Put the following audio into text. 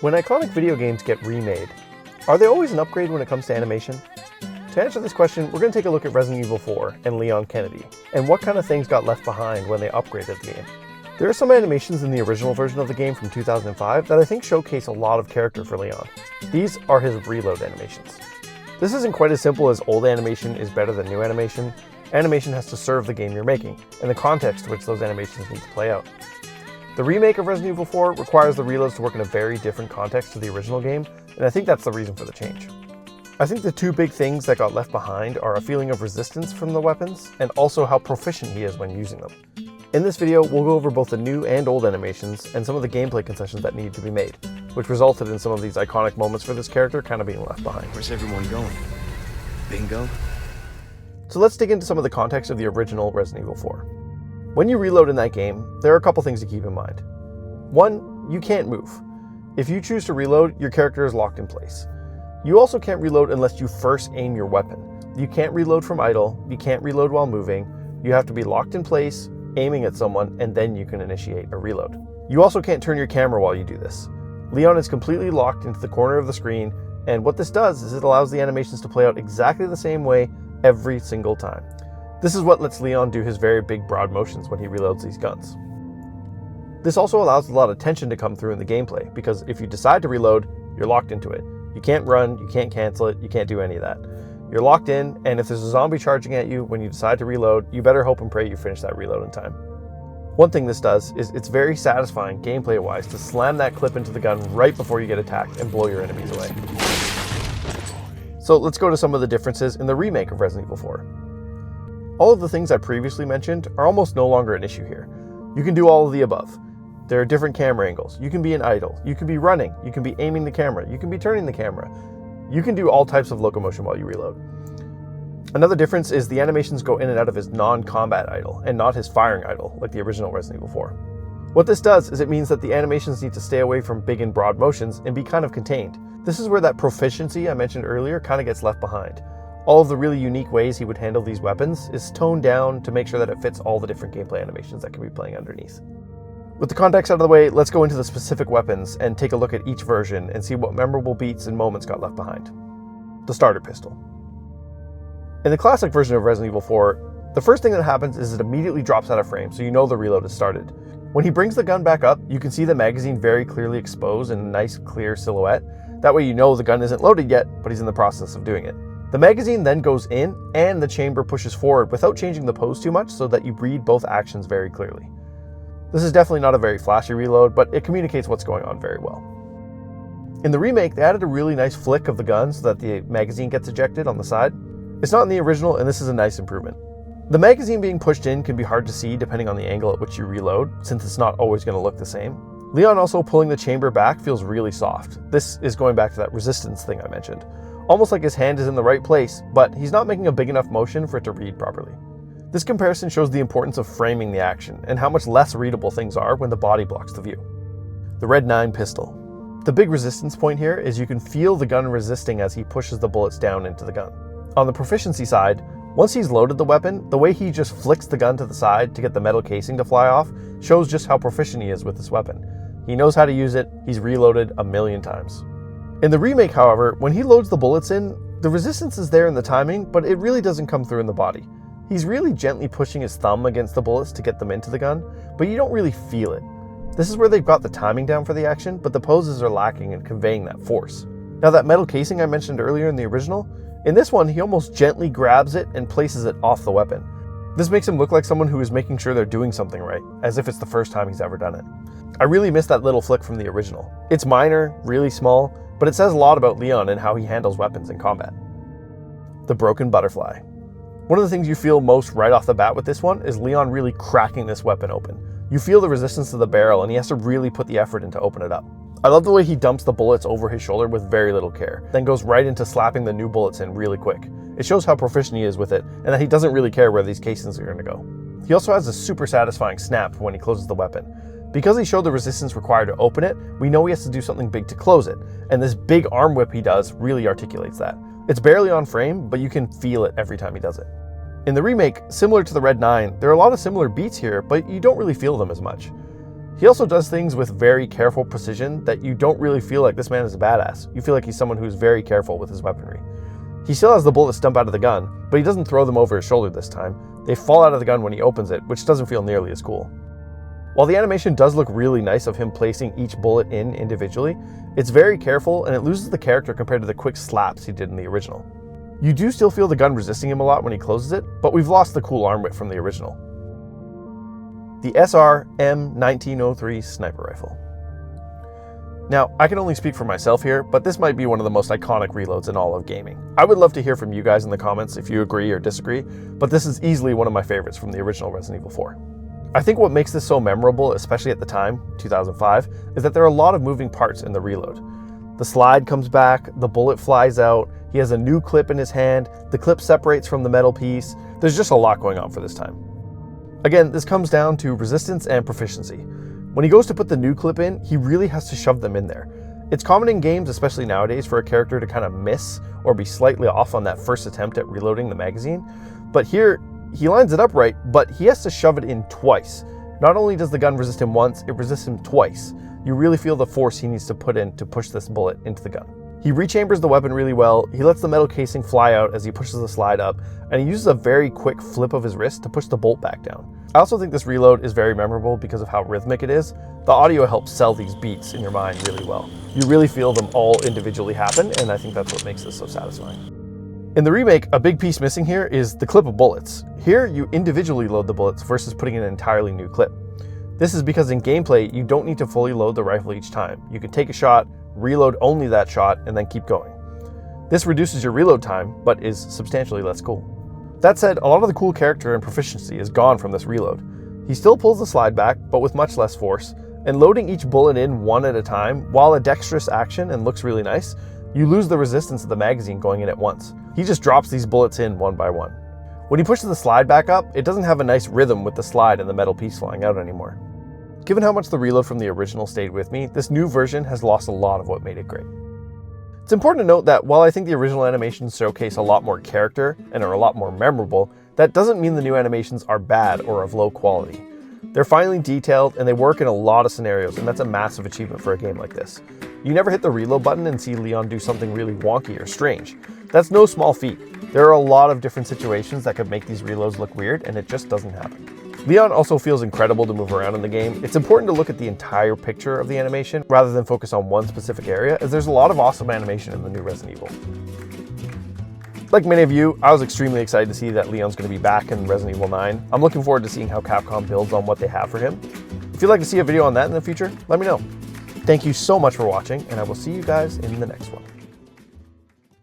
When iconic video games get remade, are they always an upgrade when it comes to animation? To answer this question, we're going to take a look at Resident Evil 4 and Leon Kennedy, and what kind of things got left behind when they upgraded the game. There are some animations in the original version of the game from 2005 that I think showcase a lot of character for Leon. These are his reload animations. This isn't quite as simple as old animation is better than new animation. Animation has to serve the game you're making, and the context to which those animations need to play out. The remake of Resident Evil 4 requires the reloads to work in a very different context to the original game, and I think that's the reason for the change. I think the two big things that got left behind are a feeling of resistance from the weapons, and also how proficient he is when using them. In this video, we'll go over both the new and old animations, and some of the gameplay concessions that need to be made, which resulted in some of these iconic moments for this character kind of being left behind. Where's everyone going? Bingo? So let's dig into some of the context of the original Resident Evil 4. When you reload in that game, there are a couple things to keep in mind. One, you can't move. If you choose to reload, your character is locked in place. You also can't reload unless you first aim your weapon. You can't reload from idle, you can't reload while moving, you have to be locked in place, aiming at someone, and then you can initiate a reload. You also can't turn your camera while you do this. Leon is completely locked into the corner of the screen, and what this does is it allows the animations to play out exactly the same way every single time. This is what lets Leon do his very big broad motions when he reloads these guns. This also allows a lot of tension to come through in the gameplay, because if you decide to reload, you're locked into it. You can't run, you can't cancel it, you can't do any of that. You're locked in, and if there's a zombie charging at you when you decide to reload, you better hope and pray you finish that reload in time. One thing this does is it's very satisfying gameplay-wise to slam that clip into the gun right before you get attacked and blow your enemies away. So let's go to some of the differences in the remake of Resident Evil 4. All of the things I previously mentioned are almost no longer an issue here. You can do all of the above. There are different camera angles. You can be in idle. You can be running. You can be aiming the camera. You can be turning the camera. You can do all types of locomotion while you reload. Another difference is the animations go in and out of his non-combat idle and not his firing idle like the original Resident Evil 4. What this does is it means that the animations need to stay away from big and broad motions and be kind of contained. This is where that proficiency I mentioned earlier kind of gets left behind. All of the really unique ways he would handle these weapons is toned down to make sure that it fits all the different gameplay animations that can be playing underneath. With the context out of the way, let's go into the specific weapons and take a look at each version and see what memorable beats and moments got left behind. The starter pistol. In the classic version of Resident Evil 4, the first thing that happens is it immediately drops out of frame, so you know the reload has started. When he brings the gun back up, you can see the magazine very clearly exposed in a nice clear silhouette. That way you know the gun isn't loaded yet, but he's in the process of doing it. The magazine then goes in and the chamber pushes forward without changing the pose too much so that you read both actions very clearly. This is definitely not a very flashy reload, but it communicates what's going on very well. In the remake, they added a really nice flick of the gun so that the magazine gets ejected on the side. It's not in the original, and this is a nice improvement. The magazine being pushed in can be hard to see depending on the angle at which you reload, since it's not always going to look the same. Leon also pulling the chamber back feels really soft. This is going back to that resistance thing I mentioned. Almost like his hand is in the right place, but he's not making a big enough motion for it to read properly. This comparison shows the importance of framing the action, and how much less readable things are when the body blocks the view. The Red 9 pistol. The big resistance point here is you can feel the gun resisting as he pushes the bullets down into the gun. On the proficiency side, once he's loaded the weapon, the way he just flicks the gun to the side to get the metal casing to fly off shows just how proficient he is with this weapon. He knows how to use it, he's reloaded a million times. In the remake, however, when he loads the bullets in, the resistance is there in the timing, but it really doesn't come through in the body. He's really gently pushing his thumb against the bullets to get them into the gun, but you don't really feel it. This is where they've got the timing down for the action, but the poses are lacking in conveying that force. Now that metal casing I mentioned earlier in the original, in this one he almost gently grabs it and places it off the weapon. This makes him look like someone who is making sure they're doing something right, as if it's the first time he's ever done it. I really miss that little flick from the original. It's minor, really small, but it says a lot about Leon and how he handles weapons in combat. The broken butterfly. One of the things you feel most right off the bat with this one is Leon really cracking this weapon open. You feel the resistance to the barrel and he has to really put the effort in to open it up. I love the way he dumps the bullets over his shoulder with very little care, then goes right into slapping the new bullets in really quick. It shows how proficient he is with it and that he doesn't really care where these casings are going to go. He also has a super satisfying snap when he closes the weapon. Because he showed the resistance required to open it, we know he has to do something big to close it, and this big arm whip he does really articulates that. It's barely on frame, but you can feel it every time he does it. In the remake, similar to the Red 9, there are a lot of similar beats here, but you don't really feel them as much. He also does things with very careful precision that you don't really feel like this man is a badass. You feel like he's someone who's very careful with his weaponry. He still has the bullets dump out of the gun, but he doesn't throw them over his shoulder this time. They fall out of the gun when he opens it, which doesn't feel nearly as cool. While the animation does look really nice of him placing each bullet in individually, it's very careful and it loses the character compared to the quick slaps he did in the original. You do still feel the gun resisting him a lot when he closes it, but we've lost the cool arm width from the original. The SR M1903 sniper rifle. Now, I can only speak for myself here, but this might be one of the most iconic reloads in all of gaming. I would love to hear from you guys in the comments if you agree or disagree, but this is easily one of my favorites from the original Resident Evil 4. I think what makes this so memorable, especially at the time, 2005, is that there are a lot of moving parts in the reload. The slide comes back, the bullet flies out, he has a new clip in his hand, the clip separates from the metal piece. There's just a lot going on for this time. Again, this comes down to resistance and proficiency. When he goes to put the new clip in, he really has to shove them in there. It's common in games, especially nowadays, for a character to kind of miss or be slightly off on that first attempt at reloading the magazine. But here, he lines it up right, but he has to shove it in twice. Not only does the gun resist him once, it resists him twice. You really feel the force he needs to put in to push this bullet into the gun. He rechambers the weapon really well, he lets the metal casing fly out as he pushes the slide up, and he uses a very quick flip of his wrist to push the bolt back down. I also think this reload is very memorable because of how rhythmic it is. The audio helps sell these beats in your mind really well. You really feel them all individually happen, and I think that's what makes this so satisfying. In the remake, a big piece missing here is the clip of bullets. Here, you individually load the bullets versus putting in an entirely new clip. This is because in gameplay, you don't need to fully load the rifle each time. You can take a shot, reload only that shot, and then keep going. This reduces your reload time, but is substantially less cool. That said, a lot of the cool character and proficiency is gone from this reload. He still pulls the slide back, but with much less force, and loading each bullet in one at a time, while a dexterous action and looks really nice, you lose the resistance of the magazine going in at once. He just drops these bullets in one by one. When he pushes the slide back up, it doesn't have a nice rhythm with the slide and the metal piece flying out anymore. Given how much the reload from the original stayed with me, this new version has lost a lot of what made it great. It's important to note that while I think the original animations showcase a lot more character and are a lot more memorable, that doesn't mean the new animations are bad or of low quality. They're finely detailed and they work in a lot of scenarios, and that's a massive achievement for a game like this. You never hit the reload button and see Leon do something really wonky or strange. That's no small feat. There are a lot of different situations that could make these reloads look weird, and it just doesn't happen. Leon also feels incredible to move around in the game. It's important to look at the entire picture of the animation rather than focus on one specific area, as there's a lot of awesome animation in the new Resident Evil. Like many of you, I was extremely excited to see that Leon's going to be back in Resident Evil 9. I'm looking forward to seeing how Capcom builds on what they have for him. If you'd like to see a video on that in the future, let me know. Thank you so much for watching, and I will see you guys in the next one.